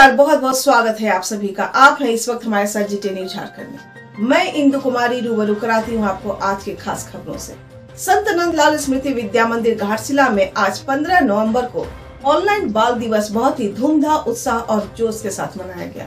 नमस्कार, बहुत बहुत स्वागत है आप सभी का। आप हैं इस वक्त हमारे साथ जीटी न्यूज झारखंड में। मैं इंदु कुमारी रूबरू कराती हूँ आपको आज के खास खबरों से। संत नंदलाल स्मृति विद्या मंदिर घाटशिला में आज 15 नवंबर को ऑनलाइन बाल दिवस बहुत ही धूमधाम, उत्साह और जोश के साथ मनाया गया।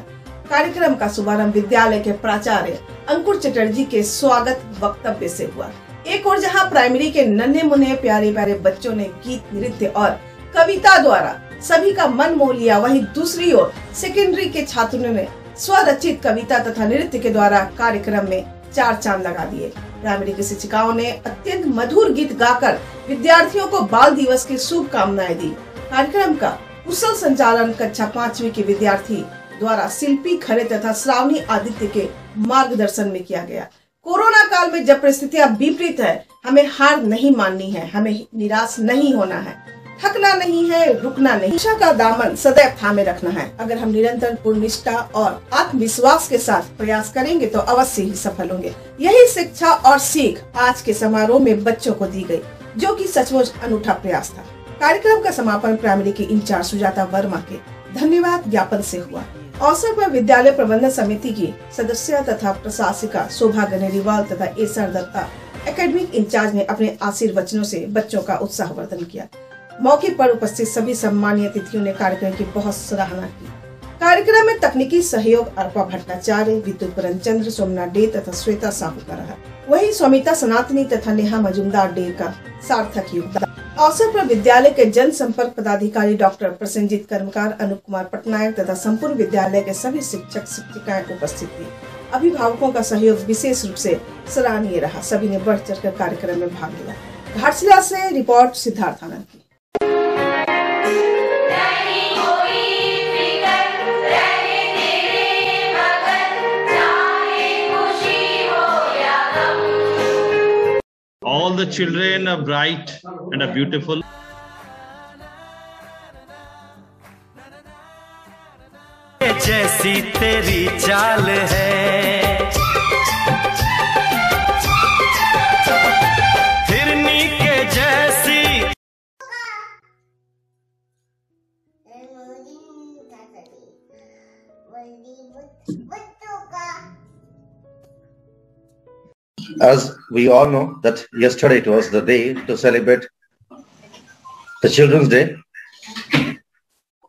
कार्यक्रम का शुभारंभ विद्यालय के प्राचार्य अंकुर चटर्जी के स्वागत वक्तव्य से हुआ। एक और जहाँ प्राइमरी के नन्हे मुन्ने प्यारे प्यारे बच्चों ने गीत, नृत्य और कविता द्वारा सभी का मन मोह लिया, वहीं दूसरी ओर सेकेंडरी के छात्रों ने स्वरचित कविता तथा नृत्य के द्वारा कार्यक्रम में चार चांद लगा दिए। प्राइमरी की शिक्षिकाओं ने अत्यंत मधुर गीत गाकर विद्यार्थियों को बाल दिवस की शुभकामनाएं दी। कार्यक्रम का कुशल संचालन कक्षा 5वीं के विद्यार्थी द्वारा शिल्पी खरे तथा श्रावणी आदित्य के मार्गदर्शन में किया गया। कोरोना काल में जब परिस्थितियां विपरीत है, हमें हार नहीं माननी है, हमें निराश नहीं होना है, थकना नहीं है, रुकना नहीं, शिक्षा का दामन सदैव थामे रखना है। अगर हम निरंतर पूर्ण निष्ठा और आत्मविश्वास के साथ प्रयास करेंगे तो अवश्य ही सफल होंगे। यही शिक्षा और सीख आज के समारोह में बच्चों को दी गई, जो कि सचमुच अनूठा प्रयास था। कार्यक्रम का समापन प्राइमरी के इंचार्ज सुजाता वर्मा के धन्यवाद ज्ञापन से हुआ। अवसर पर विद्यालय प्रबंधन समिति की सदस्य तथा प्रशासिका शोभा गनेरीवाल तथा एसआर दत्ता एकेडमिक इंचार्ज ने अपने आशीर्वचनों से बच्चों का उत्साहवर्धन किया। मौके पर उपस्थित सभी सम्मानीय अतिथियों ने कार्यक्रम की बहुत सराहना की। कार्यक्रम में तकनीकी सहयोग अर्पा भट्टाचार्य, विद्युत परमचंद्र, सोमनाथ डे तथा श्वेता साहू का रहा। वहीं स्वामिता सनातनी तथा नेहा मजुमदार डे का सार्थक योगदान। अवसर पर विद्यालय के जन संपर्क पदाधिकारी डॉक्टर प्रसेनजीत कर्मकार, अनुप कुमार पटनायक तथा संपूर्ण विद्यालय के सभी शिक्षक शिक्षिकाएं उपस्थित थी। अभिभावकों का सहयोग विशेष रूप से सराहनीय रहा। सभी ने बढ़ चढ़ कर कार्यक्रम में भाग लिया। घाटशिला से रिपोर्ट सिद्धार्थ आनंद की। All the children are bright and are beautiful. जैसी तेरी चाल है, हिरनी के जैसी। As we all know that yesterday it was the day to celebrate the Children's Day,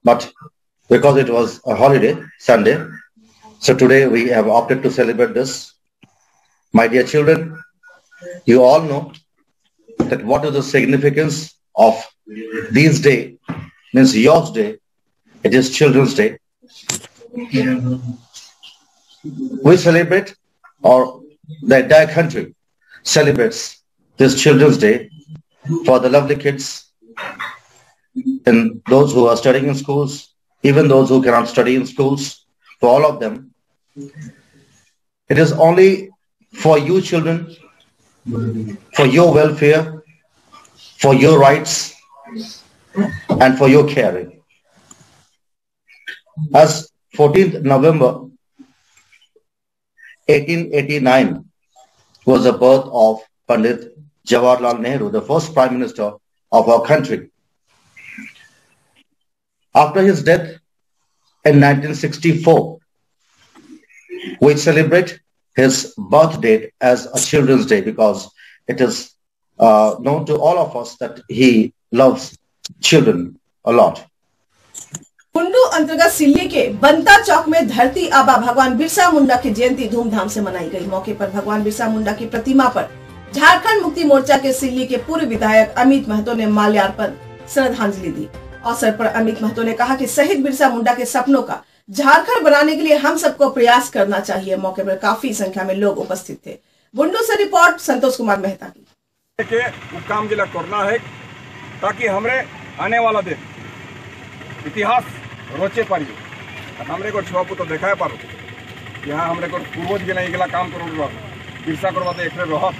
but because it was a holiday, Sunday, so today we have opted to celebrate this. My dear children, you all know that what is the significance of these day, means yours day. It is Children's Day. We celebrate, or the entire country celebrates this Children's Day for the lovely kids and those who are studying in schools, even those who cannot study in schools. For all of them, it is only for you children, for your welfare, for your rights and for your caring. As 14th November 1889 was the birth of Pandit Jawaharlal Nehru, the first Prime Minister of our country. After his death in 1964, we celebrate his birth date as a Children's Day because it is known to all of us that he loves children a lot. Bundu अंतर्गत सिल्ली के बनता चौक में धरती आबा भगवान बिरसा मुंडा की जयंती धूमधाम से मनाई गई। मौके पर भगवान बिरसा मुंडा की प्रतिमा पर झारखंड मुक्ति मोर्चा के सिल्ली के पूर्व विधायक अमित महतो ने माल्यार्पण श्रद्धांजलि दी। अवसर पर अमित महतो ने कहा कि शहीद बिरसा मुंडा के सपनों का झारखंड बनाने के लिए हम सबको प्रयास करना चाहिए। मौके पर काफी संख्या में लोग उपस्थित थे। बुंडू से रिपोर्ट संतोष कुमार मेहता की। काम जिला करना है ताकि हमारे आने वाला दिन इतिहास रोचे पारिए। हमरे को छुआ पुतो देखा पारो यहाँ हमरे को पूर्वज के नहीं काम करो बिरसा करवा एक रह।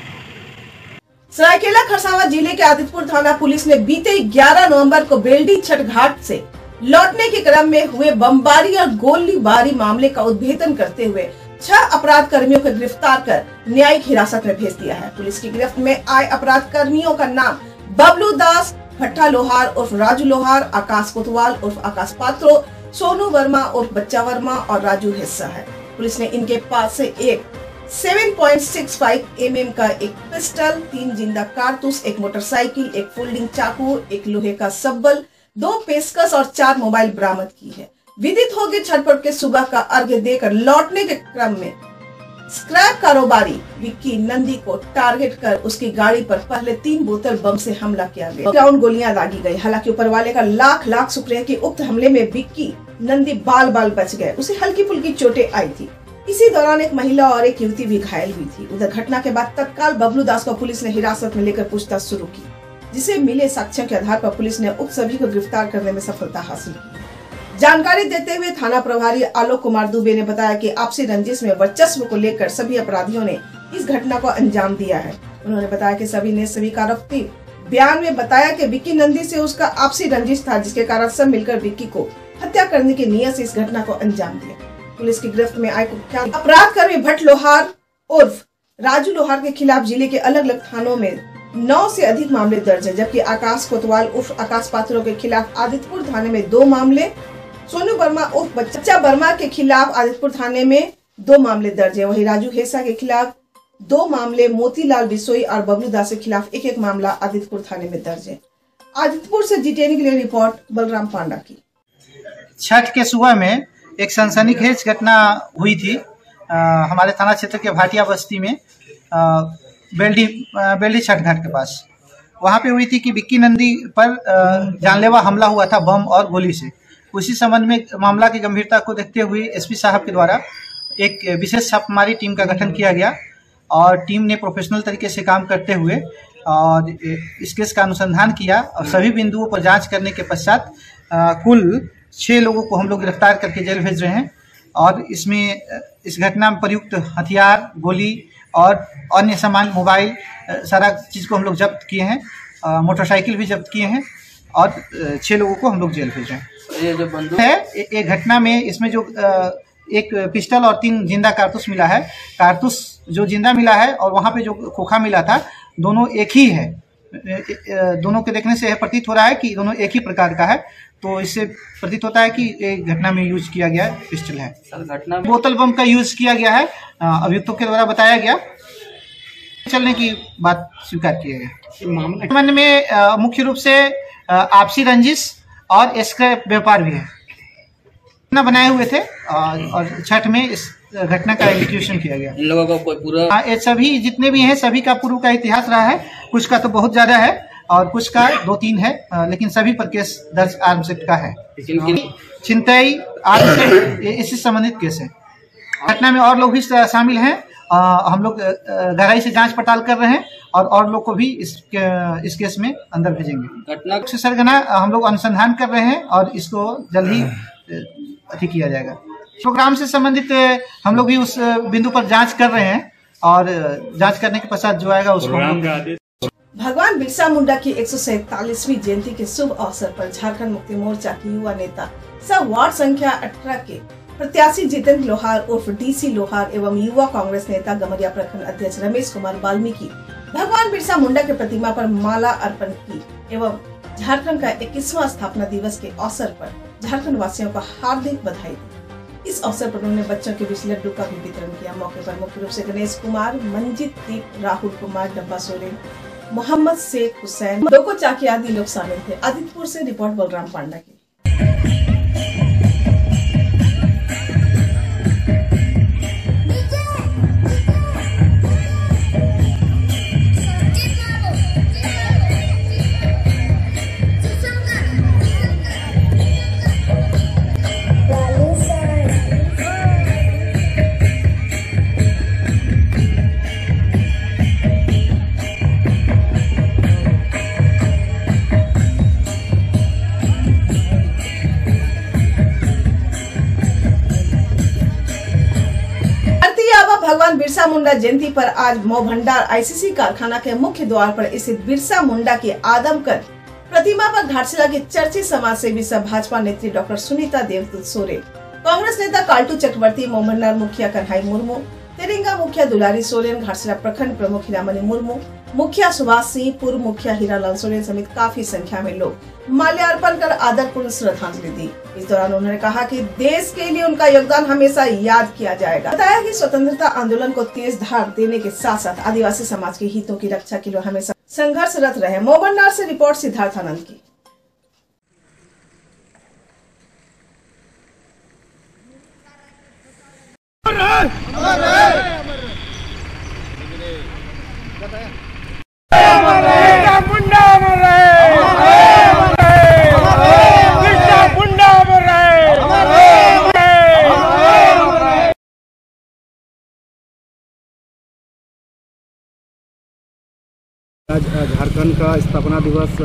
सरायकेला खरसावां जिले के आदित्यपुर थाना पुलिस ने बीते 11 नवंबर को बेलडी छठ घाट से लौटने के क्रम में हुए बमबारी और गोलीबारी मामले का उद्भेदन करते हुए 6 अपराध कर्मियों को गिरफ्तार कर न्यायिक हिरासत में भेज दिया है। पुलिस की गिरफ्त में आए अपराध कर्मियों का नाम बबलू दास, भट्टा लोहार उर्फ राजू लोहार, आकाश कोतवाल उर्फ आकाश पात्रो, सोनू वर्मा उर्फ बच्चा वर्मा और राजू हिस्सा है। पुलिस ने इनके पास से एक 7.65 mm का एक पिस्टल, 3 जिंदा कारतूस, एक मोटरसाइकिल, एक फोल्डिंग चाकू, एक लोहे का सब्बल, 2 पेचकस और 4 मोबाइल बरामद की है। विदित हो गए छठ पर्व के सुबह का अर्घ्य देकर लौटने के क्रम में स्क्रैप कारोबारी विक्की नंदी को टारगेट कर उसकी गाड़ी पर पहले 3 बोतल बम से हमला किया गया। राउंड गोलियां दागी गई। हालांकि ऊपर वाले का लाख लाख शुक्रिया कि उक्त हमले में विक्की नंदी बाल बाल बच गए। उसे हल्की फुल्की चोटें आई थी। इसी दौरान एक महिला और एक युवती भी घायल हुई थी। उधर घटना के बाद तत्काल बबलू दास को पुलिस ने हिरासत में लेकर पूछताछ शुरू की, जिसे मिले साक्ष्यों के आधार पर पुलिस ने उक्त सभी को गिरफ्तार करने में सफलता हासिल की। जानकारी देते हुए थाना प्रभारी आलोक कुमार दुबे ने बताया कि आपसी रंजिश में वर्चस्व को लेकर सभी अपराधियों ने इस घटना को अंजाम दिया है। उन्होंने बताया कि सभी ने स्वीकारोक्ति बयान में बताया कि विक्की नंदी से उसका आपसी रंजिश था, जिसके कारण सब मिलकर विक्की को हत्या करने की नीयत से इस घटना को अंजाम दिया। पुलिस की गिरफ्त में आए कुख्यात अपराध कर्मी भट्ट लोहार उर्फ राजू लोहार के खिलाफ जिले के अलग अलग थानों में 9 से अधिक मामले दर्ज है, जबकि आकाश कोतवाल उर्फ आकाश पात्रों के खिलाफ आदित्यपुर थाने में 2 मामले, सोनू वर्मा उर्फ बच्चा वर्मा के खिलाफ आदित्यपुर थाने में 2 मामले दर्ज है। वहीं राजू हेसा के खिलाफ 2 मामले, मोतीलाल बिसोई और बबलू दास के खिलाफ एक मामला आदित्यपुर थाने में दर्ज है। आदित्यपुर से जीटीएन के लिए रिपोर्ट बलराम पांडा की। छठ के सुबह में एक सनसनीखेज घटना हुई थी हमारे थाना क्षेत्र के भाटिया बस्ती में, बेल्डी छठ घाट के पास। वहां पे हुई थी कि विक्की नंदी पर जानलेवा हमला हुआ था बम और गोली से। उसी संबंध में मामला की गंभीरता को देखते हुए एसपी साहब के द्वारा एक विशेष छापेमारी टीम का गठन किया गया और टीम ने प्रोफेशनल तरीके से काम करते हुए और इस केस का अनुसंधान किया और सभी बिंदुओं पर जांच करने के पश्चात कुल 6 लोगों को हम लोग गिरफ्तार करके जेल भेज रहे हैं। और इसमें इस घटना में प्रयुक्त हथियार, गोली और अन्य सामान, मोबाइल, सारा चीज़ को हम लोग जब्त किए हैं, मोटरसाइकिल भी जब्त किए हैं और 6 लोगों को हम लोग जेल भेजे हैं। ये जो बंदूक है, एक घटना में इसमें जो एक पिस्टल और 3 जिंदा कारतूस मिला है। कारतूस जो जिंदा मिला है और वहाँ पे जो खोखा मिला था, दोनों एक ही है। दोनों के देखने से यह प्रतीत हो रहा है कि दोनों एक ही प्रकार का है, तो इससे प्रतीत होता है कि एक घटना में यूज किया गया पिस्टल है। घटना में बोतल बम का यूज किया गया है, अभियुक्तों के द्वारा बताया गया। चलने की बात स्वीकार किया गया। मामले में मुख्य रूप से आपसी रंजिश और स्क्रैप व्यापार भी है, घटना बनाए हुए थे और छठ में इस घटना का एग्जीक्यूशन किया गया। इन लोगों का कोई पूरा ये सभी जितने भी हैं सभी का पूर्व का इतिहास रहा है। कुछ का तो बहुत ज्यादा है और कुछ का 2-3 है, लेकिन सभी पर केस दर्ज आर्म्स एक्ट का है। छिनतई आर्म्स एक्ट इससे संबंधित केस है। घटना में और लोग भी शामिल हैं। हम लोग गहराई से जांच पड़ताल कर रहे हैं और लोग को भी इस केस में अंदर भेजेंगे। घटना से सरगना हम लोग अनुसंधान कर रहे हैं और इसको जल्द ही अधिक किया जाएगा। प्रोग्राम से संबंधित हम लोग भी उस बिंदु पर जांच कर रहे हैं और जांच करने के पश्चात जो आएगा उसको। भगवान बिरसा मुंडा की 147वीं जयंती के शुभ अवसर पर झारखंड मुक्ति मोर्चा के युवा नेता सह वार्ड संख्या 18 के प्रत्याशी जितेंद्र लोहार उर्फ डीसी लोहार एवं युवा कांग्रेस नेता गमरिया प्रखंड अध्यक्ष रमेश कुमार वाल्मीकि भगवान बिरसा मुंडा के प्रतिमा पर माला अर्पण की एवं झारखंड का 21वां स्थापना दिवस के अवसर पर झारखंड वासियों को हार्दिक बधाई दी। इस अवसर पर उन्होंने बच्चों के बीच लड्डू का भी वितरण किया। मौके पर मुख्य रूप से गणेश कुमार, मंजित दीप, राहुल कुमार, डब्बा सोरेन, मोहम्मद शेख हुसैन, दोको चाकी आदि लोग शामिल थे। आदित्यपुर से रिपोर्ट बलराम पांडा की। भगवान बिरसा मुंडा जयंती पर आज मऊ भंडार आईसीसी कारखाना के मुख्य द्वार पर स्थित बिरसा मुंडा की आदमकद प्रतिमा पर घाटशिला के चर्चित समाज सेवी सह भाजपा नेत्री डॉक्टर सुनीता देवदूत सोरेन, कांग्रेस नेता काल्टू चक्रवर्ती, मऊ भंडार मुखिया कन्हई मुर्मू, तेरेंगा मुखिया दुलारी सोरेन, घाटशिला प्रखंड प्रमुख हीरामणि मुर्मू, मुखिया सुभाष सिंह, पूर्व मुखिया हीरालाल सोरेन समेत काफी संख्या में लोग माल्यार्पण कर आदरपूर्ण श्रद्धांजलि दी। इस दौरान उन्होंने कहा कि देश के लिए उनका योगदान हमेशा याद किया जाएगा। बताया कि स्वतंत्रता आंदोलन को तेज धार देने के साथ साथ आदिवासी समाज के हितों की रक्षा के लिए हमेशा संघर्षरत रहे। मोबन्नार से रिपोर्ट सिद्धार्थ आनंद की। आज झारखंड का स्थापना दिवस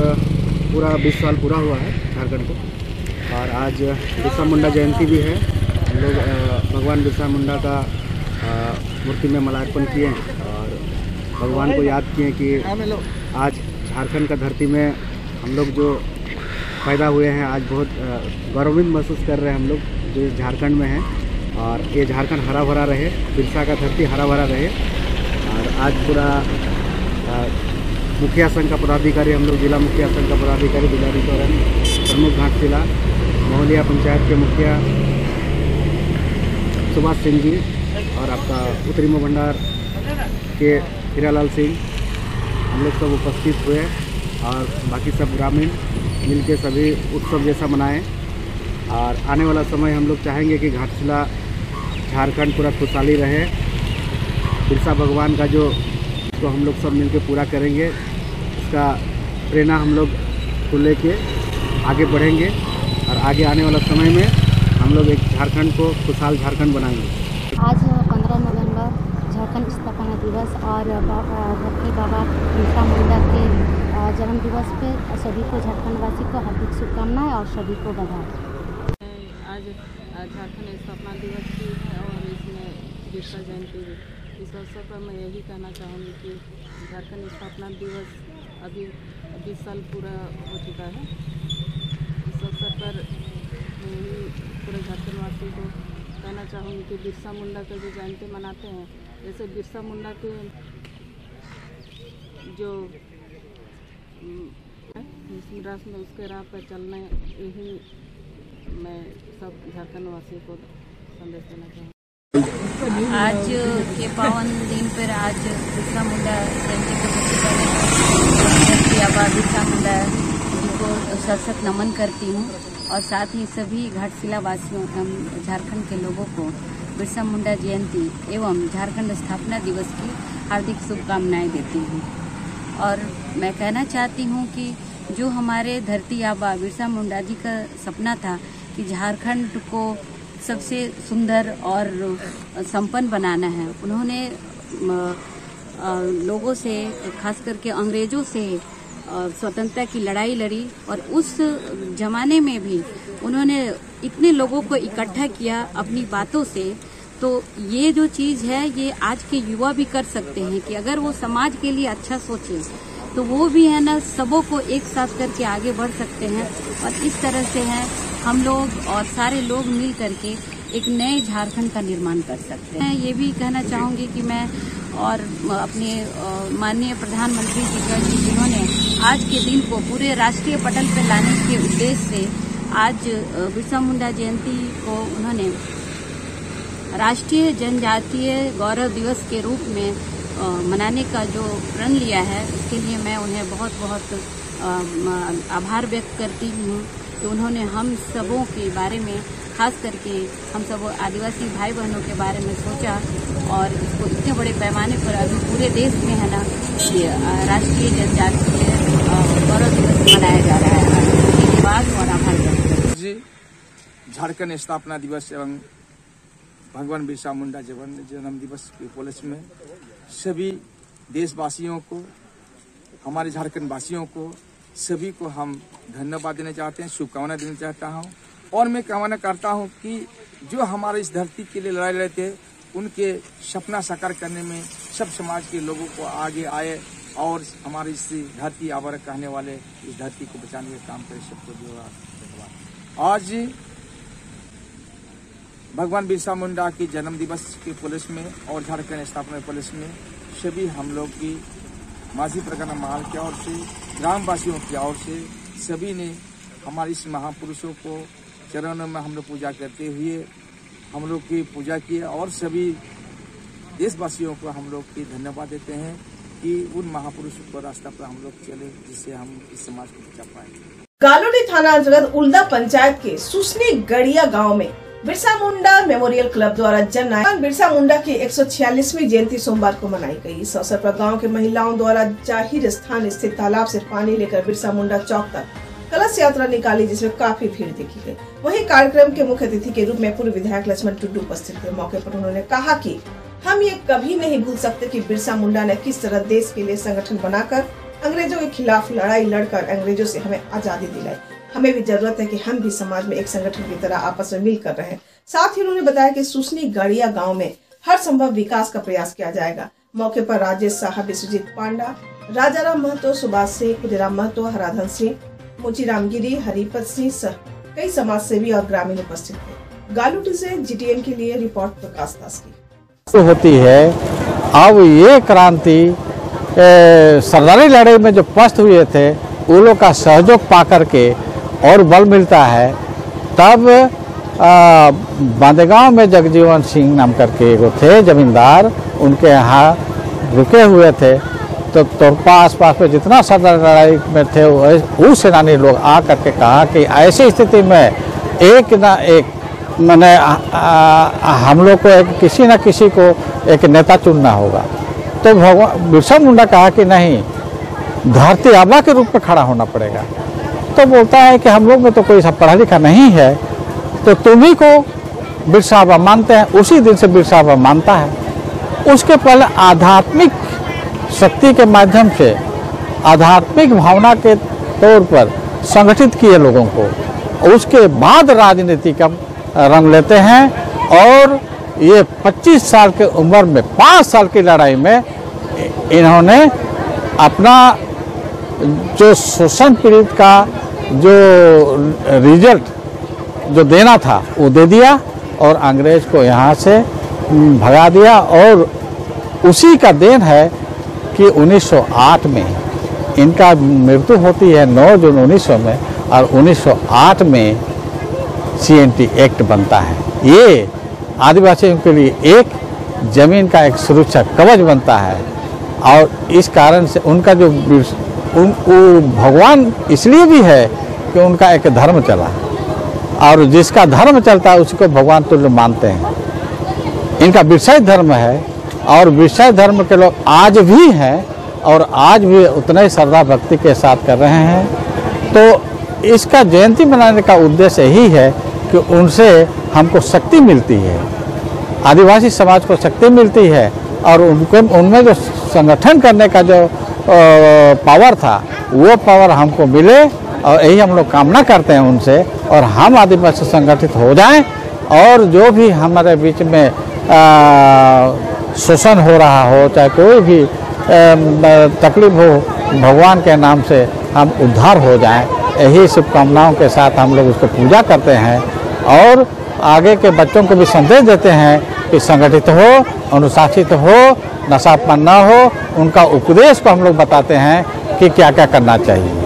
पूरा 20 साल पूरा हुआ है झारखंड को, और आज बिरसा मुंडा जयंती भी है। हम लोग भगवान बिरसा मुंडा का मूर्ति में माल्यार्पण किए और भगवान को याद किए कि आज झारखंड का धरती में हम लोग जो पैदा हुए हैं, आज बहुत गौरवान्वित महसूस कर रहे हैं हम लोग जो झारखंड में हैं। और ये झारखंड हरा भरा रहे, बिरसा का धरती हरा भरा रहे। और आज पूरा मुखिया संघ का पदाधिकारी, हम लोग जिला मुखिया संघ का पदाधिकारी दुलारी तोरन, प्रमुख घाटशिला, मोहलिया पंचायत के मुखिया सुभाष सिंह जी और आपका उत्तरी मोबन्नार के हीरालाल सिंह, हम लोग सब उपस्थित हुए और बाकी सब ग्रामीण मिलके सभी उत्सव जैसा मनाएं। और आने वाला समय हम लोग चाहेंगे कि घाटशिला झारखंड पूरा खुशहाली रहे। बिरसा भगवान का जो तो हम लोग सब मिलकर पूरा करेंगे, इसका प्रेरणा हम लोग को लेके आगे बढ़ेंगे और आगे आने वाला समय में हम लोग एक झारखंड को खुशहाल झारखंड बनाएंगे। आज 15 नवंबर झारखंड स्थापना दिवस और धरती बाबा बिरसा मुंडा के जन्म दिवस पे सभी को झारखंडवासी को हार्दिक शुभकामनाएं और सभी को बधाई। आज झारखंड स्थापना दिवस की है और इसमें बिरसा जयंती। इस अवसर पर मैं यही कहना चाहूँगी कि झारखंड स्थापना दिवस अभी 20 साल पूरा हो चुका है। इस अवसर पर पूरे झारखंडवासी को कहना चाहूँगी कि बिरसा मुंडा का जो जयंती मनाते हैं, जैसे बिरसा मुंडा के जो राष्ट्र में उसके राह पर चलना, यही मैं सब झारखंडवासियों को संदेश देना चाहूँगी। आज के पावन दिन पर आज बिरसा मुंडा जयंती को सबसे पहले बिरसा मुंडा जी को सशक्त नमन करती हूँ और साथ ही सभी घाटशिला वासियों एवं झारखंड के लोगों को बिरसा मुंडा जयंती एवं झारखंड स्थापना दिवस की हार्दिक शुभकामनाएं देती हूँ। और मैं कहना चाहती हूँ कि जो हमारे धरती आबा बिरसा मुंडा जी का सपना था कि झारखंड को सबसे सुंदर और संपन्न बनाना है, उन्होंने लोगों से, खास करके अंग्रेजों से स्वतंत्रता की लड़ाई लड़ी और उस जमाने में भी उन्होंने इतने लोगों को इकट्ठा किया अपनी बातों से। तो ये जो चीज़ है ये आज के युवा भी कर सकते हैं कि अगर वो समाज के लिए अच्छा सोचे तो वो भी है ना सबों को एक साथ करके आगे बढ़ सकते हैं। और इस तरह से है हम लोग और सारे लोग मिल करके एक नए झारखंड का निर्माण कर सकते हैं। ये भी कहना चाहूँगी कि मैं और अपने माननीय प्रधानमंत्री जी का जिन्होंने आज के दिन को पूरे राष्ट्रीय पटल पर लाने के उद्देश्य से आज बिरसा मुंडा जयंती को उन्होंने राष्ट्रीय जनजातीय गौरव दिवस के रूप में मनाने का जो प्रण लिया है, इसके लिए मैं उन्हें बहुत बहुत आभार व्यक्त करती हूँ कि उन्होंने हम सबों के बारे में, खास करके हम सब आदिवासी भाई बहनों के बारे में सोचा और इसको इतने बड़े पैमाने पर अभी पूरे देश में है ना ये राष्ट्रीय जनजातीय गौरव दिवस मनाया जा रहा है। धन्यवाद और आभार व्यक्त जी। झारखंड स्थापना दिवस एवं भगवान बिरसा मुंडा जन्म दिवस के उपलक्ष्य में सभी देशवासियों को, हमारे झारखंड वासियों को, सभी को हम धन्यवाद देना चाहते हैं, शुभकामना देना चाहता हूं। और मैं कामना करता हूं कि जो हमारे इस धरती के लिए लड़ाई लड़ते उनके सपना साकार करने में सब समाज के लोगों को आगे आए और हमारी इस धरती आवर कहने वाले इस धरती को बचाने का काम करे। सबको धन्यवाद। आज भगवान बिरसा मुंडा के जन्म दिवस के उपलक्ष्य में और झारखंड स्थापना उपलक्ष्य में सभी हम लोग की मासी प्रकरण महल की ओर से, ग्रामवासियों की ओर से सभी ने हमारे इस महापुरुषों को चरणों में हम लोग पूजा करते हुए हम लोग की पूजा की और सभी देशवासियों को हम लोग की धन्यवाद देते हैं कि उन महापुरुषों को रास्ता पर हम लोग चले जिससे हम इस समाज को बचा पाए। गालोडी थाना अंतर्गत उल्दा पंचायत के सुसनी गड़िया गांव में बिरसा मुंडा मेमोरियल क्लब द्वारा जननायक बिरसा मुंडा की 146वीं जयंती सोमवार को मनाई गई। इस अवसर पर गांव के महिलाओं द्वारा जाहिर स्थान स्थित तालाब से पानी लेकर बिरसा मुंडा चौक तक कलश यात्रा निकाली, जिसमें काफी भीड़ देखी गई। वहीं कार्यक्रम के मुख्य अतिथि के रूप में पूर्व विधायक लक्ष्मण टुडू उपस्थित थे। मौके पर उन्होंने कहा कि हम ये कभी नहीं भूल सकते कि बिरसा मुंडा ने किस तरह देश के लिए संगठन बनाकर अंग्रेजों के खिलाफ लड़ाई लड़कर अंग्रेजों से हमें आजादी दिलाई। हमें भी जरूरत है कि हम भी समाज में एक संगठन की तरह आपस में मिलकर रहें। साथ ही उन्होंने बताया कि सुसनी गड़िया गांव में हर संभव विकास का प्रयास किया जाएगा। मौके पर राजेश साहब, विश्वजीत पांडा, राजाराम महतो, सुभाष सिंह, खुदीराम महतो, हराधन सिंह, मोचीराम गिरी, हरिपत सिंह सह कई समाज सेवी और ग्रामीण उपस्थित थे। गालोडी से GTN के लिए रिपोर्ट प्रकाश दास की। होती है अब ये क्रांति सरदारी लड़ाई में जो पस्त हुए थे वो लोग का सहयोग पा करके और बल मिलता है। तब बांदेगांव में जगजीवन सिंह नाम करके एक थे जमींदार, उनके यहाँ रुके हुए थे। तो तोरपा आसपास में जितना सरदार लड़ाई में थे वो सेनानी लोग आ करके कहा कि ऐसी स्थिति में एक ना एक मैंने हम लोग को किसी न किसी को एक नेता चुनना होगा। तो भगवान बिरसा मुंडा कहा कि नहीं, धरती आबा के रूप में खड़ा होना पड़ेगा। तो बोलता है कि हम लोग में तो कोई सब पढ़ा लिखा नहीं है, तो तुम्ही को बिरसा आबा मानते हैं। उसी दिन से बिरसा आबा मानता है। उसके पहले आध्यात्मिक शक्ति के माध्यम से आध्यात्मिक भावना के तौर पर संगठित किए लोगों को, उसके बाद राजनीति का रंग लेते हैं। और ये 25 साल के उम्र में 5 साल की लड़ाई में इन्होंने अपना जो शोषण पीड़ित का जो रिजल्ट जो देना था वो दे दिया और अंग्रेज को यहाँ से भगा दिया। और उसी का देन है कि 1908 में इनका मृत्यु होती है 9 जून 1900 में, और 1908 में CNT एक्ट बनता है। ये आदिवासियों के लिए एक जमीन का एक सुरक्षा कवच बनता है। और इस कारण से उनका जो भगवान इसलिए भी है कि उनका एक धर्म चला, और जिसका धर्म चलता है उसको भगवान तुल्य मानते हैं। इनका बिरसाई धर्म है और बिरसाई धर्म के लोग आज भी हैं और आज भी उतना ही श्रद्धा भक्ति के साथ कर रहे हैं। तो इसका जयंती मनाने का उद्देश्य यही है कि उनसे हमको शक्ति मिलती है, आदिवासी समाज को शक्ति मिलती है, और उनमें जो संगठन करने का जो पावर था वो पावर हमको मिले, और यही हम लोग कामना करते हैं उनसे। और हम आदिवासी संगठित हो जाएं और जो भी हमारे बीच में शोषण हो रहा हो, चाहे कोई भी तकलीफ हो, भगवान के नाम से हम उद्धार हो जाएं, यही शुभकामनाओं के साथ हम लोग उसको पूजा करते हैं। और आगे के बच्चों को भी संदेश देते हैं कि संगठित हो, अनुशासित हो, नशापान न हो। उनका उपदेश को हम लोग बताते हैं कि क्या क्या करना चाहिए।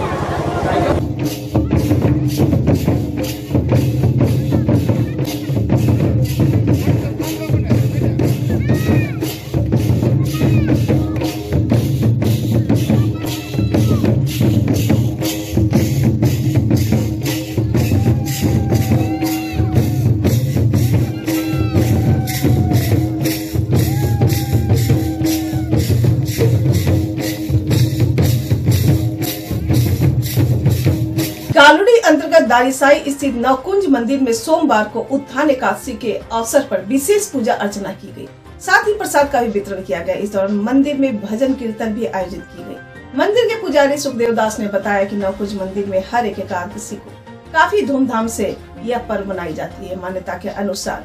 गालोडी अंतर्गत दारीसाई स्थित नवकुंज मंदिर में सोमवार को उत्थान एकादशी के अवसर पर विशेष पूजा अर्चना की गई। साथ ही प्रसाद का भी वितरण किया गया। इस दौरान मंदिर में भजन कीर्तन भी आयोजित की गई। मंदिर के पुजारी सुखदेव दास ने बताया कि नवकुंज मंदिर में हर एक एकादशी को काफी धूमधाम से यह पर्व मनाई जाती है। मान्यता के अनुसार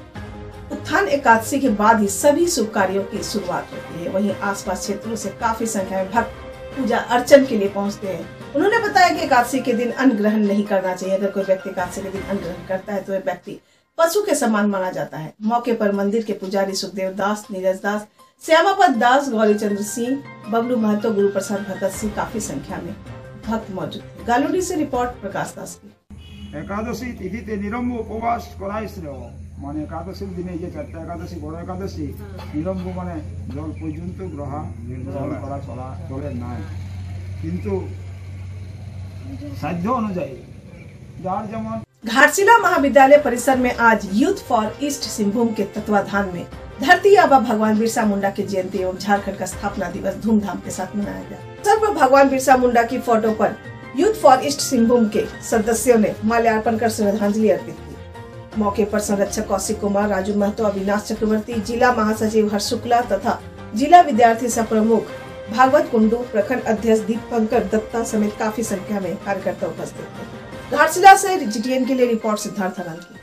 उत्थान एकादशी के बाद ही सभी शुभ कार्यों की शुरुआत होती है। वहीं आसपास क्षेत्रों से काफी संख्या में भक्त पूजा अर्चन के लिए पहुंचते हैं। उन्होंने बताया कि एकादशी के दिन अन्न ग्रहण नहीं करना चाहिए। अगर कोई व्यक्ति एकादशी के दिन अन्न ग्रहण करता है तो वह व्यक्ति पशु के समान माना जाता है। मौके पर मंदिर के पुजारी सुखदेव दास, नीरज दास, श्यामापद दास, गौरीचंद्र सिंह, बबलू महतो, गुरु प्रसाद भगत सिंह काफी संख्या में भक्त मौजूद थे। गालूडी से रिपोर्ट प्रकाश दास की। एकादशी तिथिते निरम्ब उपवास कराई श्रेय মানে একাদশীর দিনে যে চারটা একাদশী বড় একাদশী নিরম্ব মানে জল পর্যন্ত গ্রহণ গ্রহণ করা চলে নাই, কিন্তু সাধ্য অনুযায়ী যার যেমন। घाटशिला महाविद्यालय परिसर में आज यूथ फॉर ईस्ट सिंहभूम के तत्वाधान में धरती आबा भगवान बिरसा मुंडा की जयंती एवं झारखंड का स्थापना दिवस धूमधाम के साथ मनाया गया। अवसर पर भगवान बिरसा मुंडा की फोटो पर यूथ फॉर ईस्ट सिंहभूम के सदस्यों ने माल्यार्पण कर श्रद्धांजलि अर्पित की। मौके पर संरक्षक कौशिक कुमार, राजू महतो, अविनाश चक्रवर्ती, जिला महासचिव हर्ष शुक्ला तथा जिला विद्यार्थी सह प्रमुख भागवत कुंडू, प्रखंड अध्यक्ष दीपंकर दत्ता समेत काफी संख्या में कार्यकर्ता उपस्थित थे। घाटशिला से GTN के लिए रिपोर्ट सिद्धार्थ आनंद की।